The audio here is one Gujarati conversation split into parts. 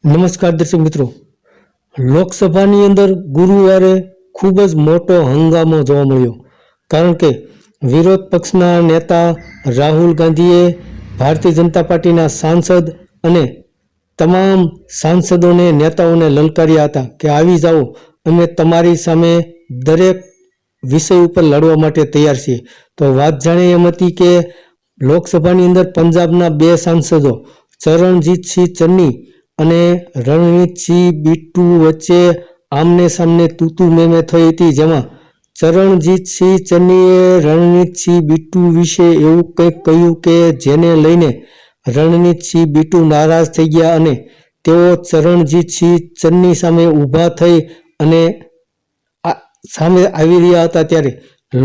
નમસ્કાર દર્શક મિત્રો, લોકસભાની અંદર ગુરુવારે ખૂબ જ મોટો હંગામો જોવા મળ્યો. કારણ કે વિરોધ પક્ષના નેતા રાહુલ ગાંધીએ ભારતીય જનતા પાર્ટીના સાંસદ અને તમામ સાંસદોને નેતાઓને લલકાર્યા હતા કે આવી જાઓ, અમે તમારી સામે દરેક વિષય ઉપર લડવા માટે તૈયાર છીએ. તો વાત જાણે એમ હતી કે લોકસભાની અંદર પંજાબના બે સાંસદો ચરણજીતસિંહ ચન્ની અને રણજીતસિંહ બિટ્ટુ વચ્ચે આમને સામને તૂતુ મેમે થઈ હતી, જેમાં ચરણજીતસિંહ ચન્નીએ રણજીતસિંહ બિટ્ટુ વિશે એવું કંઈક કહ્યું કે જેને લઈને રણજીતસિંહ બિટ્ટુ નારાજ થઈ ગયા અને તેઓ ચરણજીતસિંહ ચન્ની સામે ઊભા થઈ અને સામે આવી રહ્યા હતા. ત્યારે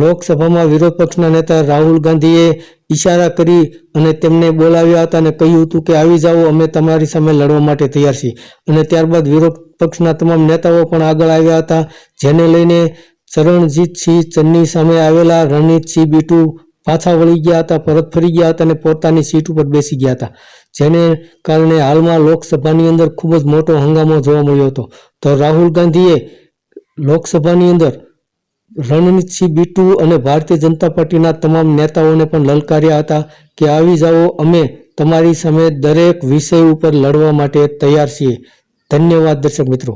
લોકસભામાં વિરોધ પક્ષના નેતા રાહુલ ગાંધીએ ઈશારા કરી અને તેમને બોલાવ્યા હતા અને કહ્યું હતું કે આવી જાઓ, અમે તમારી સામે લડવા માટે તૈયાર છીએ. અને ત્યારબાદ વિરોધ પક્ષના તમામ નેતાઓ પણ આગળ આવ્યા હતા, જેને લઈને ચરણજીતસિંહ ચન્ની સામે આવેલા રણજીતસિંહ બિટ્ટુ પાછા વળી ગયા હતા, પરત ફરી ગયા હતા અને પોતાની સીટ ઉપર બેસી ગયા હતા. જેને કારણે હાલમાં લોકસભાની અંદર ખૂબ જ મોટો હંગામો જોવા મળ્યો હતો. તો રાહુલ ગાંધીએ લોકસભાની અંદર રણજીતસિંહ બિટ્ટુ અને ભારતીય જનતા પાર્ટીના તમામ નેતાઓને પણ લલકાર્યા હતા કે આવી જાઓ, અમે તમારી સામે દરેક વિષય ઉપર લડવા માટે તૈયાર છીએ. ધન્યવાદ દર્શક મિત્રો.